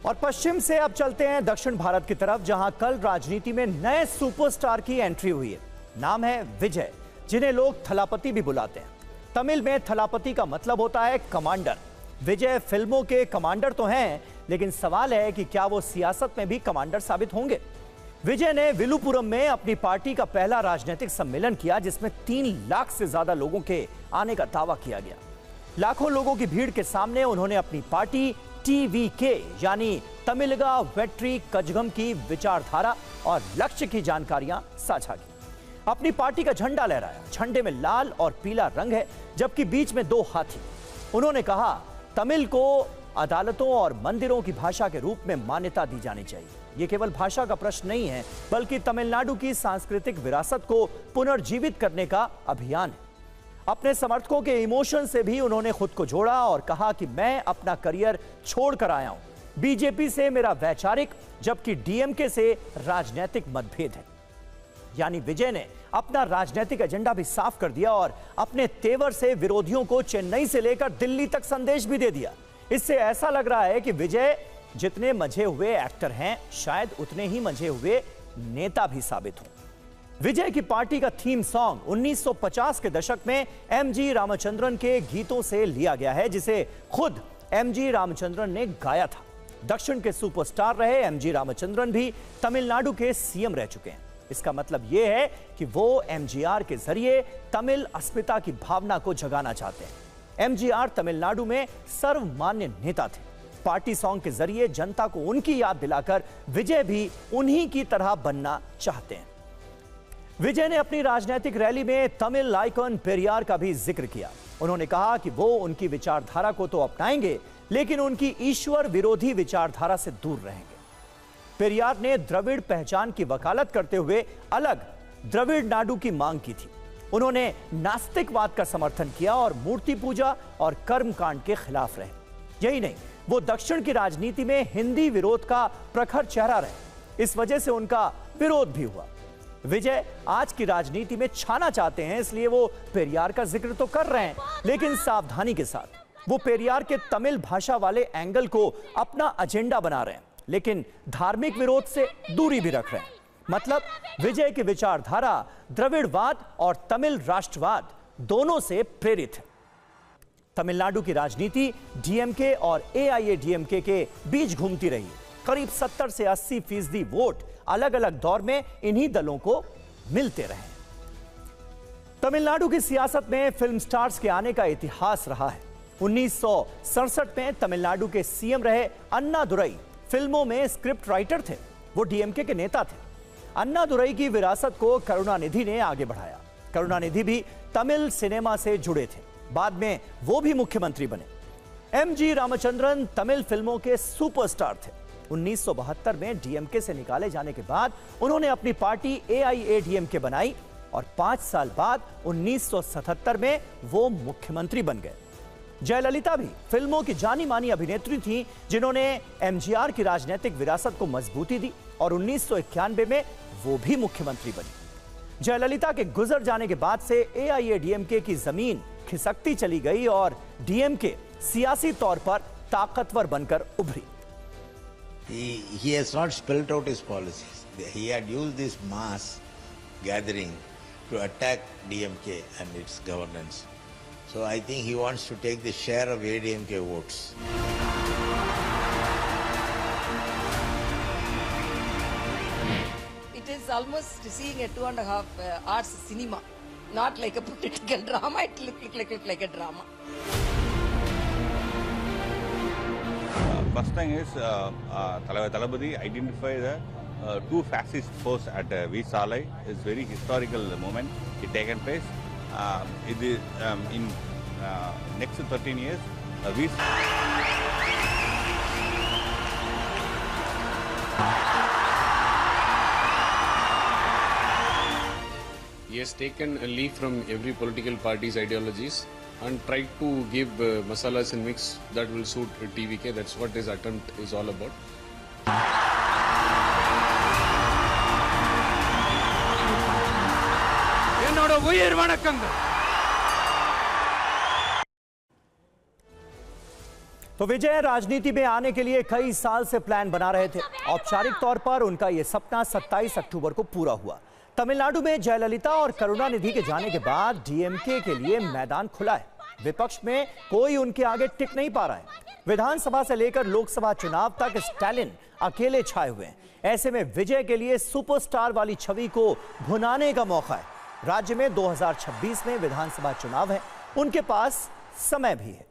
और पश्चिम से अब चलते हैं दक्षिण भारत की तरफ, जहां कल राजनीति में नए सुपरस्टार की एंट्री हुई है। नाम है विजय, जिन्हें लोग थलापति भी बुलाते हैं। तमिल में थलापति का मतलब होता है कमांडर। विजय फिल्मों के कमांडर तो हैं, लेकिन सवाल है कि क्या वो सियासत में भी कमांडर साबित होंगे। विजय ने विलुपुरम में अपनी पार्टी का पहला राजनीतिक सम्मेलन किया, जिसमें 3 लाख से ज्यादा लोगों के आने का दावा किया गया। लाखों लोगों की भीड़ के सामने उन्होंने अपनी पार्टी टीवीके यानी तमिलगा वेट्री कजगम की विचारधारा और लक्ष्य की जानकारियां साझा की। अपनी पार्टी का झंडा लहराया। झंडे में लाल और पीला रंग है, जबकि बीच में 2 हाथी। उन्होंने कहा, तमिल को अदालतों और मंदिरों की भाषा के रूप में मान्यता दी जानी चाहिए। यह केवल भाषा का प्रश्न नहीं है, बल्कि तमिलनाडु की सांस्कृतिक विरासत को पुनर्जीवित करने का अभियान है। अपने समर्थकों के इमोशन से भी उन्होंने खुद को जोड़ा और कहा कि मैं अपना करियर छोड़कर आया हूं। बीजेपी से मेरा वैचारिक, जबकि डीएमके से राजनीतिक मतभेद है। यानी विजय ने अपना राजनीतिक एजेंडा भी साफ कर दिया और अपने तेवर से विरोधियों को चेन्नई से लेकर दिल्ली तक संदेश भी दे दिया। इससे ऐसा लग रहा है कि विजय जितने मंझे हुए एक्टर हैं, शायद उतने ही मंझे हुए नेता भी साबित हों। विजय की पार्टी का थीम सॉन्ग 1950 के दशक में एमजी रामचंद्रन के गीतों से लिया गया है, जिसे खुद एमजी रामचंद्रन ने गाया था। दक्षिण के सुपरस्टार रहे एमजी रामचंद्रन भी तमिलनाडु के सीएम रह चुके हैं। इसका मतलब यह है कि वो एमजीआर के जरिए तमिल अस्मिता की भावना को जगाना चाहते हैं। एमजीआर तमिलनाडु में सर्वमान्य नेता थे। पार्टी सॉन्ग के जरिए जनता को उनकी याद दिलाकर विजय भी उन्हीं की तरह बनना चाहते हैं। विजय ने अपनी राजनीतिक रैली में तमिल आइकन पेरियार का भी जिक्र किया। उन्होंने कहा कि वो उनकी विचारधारा को तो अपनाएंगे, लेकिन उनकी ईश्वर विरोधी विचारधारा से दूर रहेंगे। पेरियार ने द्रविड़ पहचान की वकालत करते हुए अलग द्रविड़ नाडु की मांग की थी। उन्होंने नास्तिकवाद का समर्थन किया और मूर्ति पूजा और कर्मकांड के खिलाफ रहे। यही नहीं, वो दक्षिण की राजनीति में हिंदी विरोध का प्रखर चेहरा रहे। इस वजह से उनका विरोध भी हुआ। विजय आज की राजनीति में छाना चाहते हैं, इसलिए वो पेरियार का जिक्र तो कर रहे हैं, लेकिन सावधानी के साथ। वो पेरियार के तमिल भाषा वाले एंगल को अपना एजेंडा बना रहे हैं, लेकिन धार्मिक विरोध से दूरी भी रख रहे हैं। मतलब विजय की विचारधारा द्रविड़वाद और तमिल राष्ट्रवाद दोनों से प्रेरित है। तमिलनाडु की राजनीति डीएमके और एआईएडीएमके के बीच घूमती रही। करीब 70 से 80% वोट अलग अलग दौर में इन्हीं दलों को मिलते रहे। तमिलनाडु की सियासत में फिल्म स्टार्स के आने का इतिहास रहा है। 1967 में तमिलनाडु के सीएम रहे अन्नादुरई फिल्मों में स्क्रिप्ट राइटर थे। वो डीएमके के नेता थे। अन्नादुरई की विरासत को करुणानिधि ने आगे बढ़ाया। करुणानिधि भी तमिल सिनेमा से जुड़े थे। बाद में वो भी मुख्यमंत्री बने। एमजी रामचंद्रन तमिल फिल्मों के सुपरस्टार थे। 1972 में डीएमके से निकाले जाने के बाद उन्होंने अपनी पार्टी एआईएडीएमके बनाई और 5 साल बाद 1977 में वो मुख्यमंत्री बन गए। जयललिता भी फिल्मों की जानी मानी अभिनेत्री थीं, जिन्होंने एमजीआर की राजनीतिक विरासत को मजबूती दी और 1991 में वो भी मुख्यमंत्री बनी। जयललिता के गुजर जाने के बाद से एआईएडीएमके की जमीन खिसकती चली गई और डीएमके सियासी तौर पर ताकतवर बनकर उभरी। He has not spelled out his policies. He had used this mass gathering to attack DMK and its governance. So I think he wants to take the share of ADMK votes. It is almost seeing a 2.5 hours cinema, not like a political drama. It looked like a drama. First thing is Thalapathy identify the 2 fascist forces at V Salai. It's very historical moment it taken place. It is in next 13 years. He has taken a leaf from every political party's ideologies and tried to give masalas and mix that will suit TVK. That's what his attempt is all about. என்னோட உயிர் வணக்கங்கள். तो विजय राजनीति में आने के लिए कई साल से प्लान बना रहे थे। औपचारिक तौर पर उनका यह सपना 27 अक्टूबर को पूरा हुआ। तमिलनाडु में जयललिता और करुणानिधि के जाने के बाद डीएमके के लिए मैदान खुला है। विपक्ष में कोई उनके आगे टिक नहीं पा रहा है। विधानसभा से लेकर लोकसभा चुनाव तक स्टालिन अकेले छाए हुए हैं। ऐसे में विजय के लिए सुपरस्टार वाली छवि को भुनाने का मौका है। राज्य में 2026 में विधानसभा चुनाव है, उनके पास समय भी है।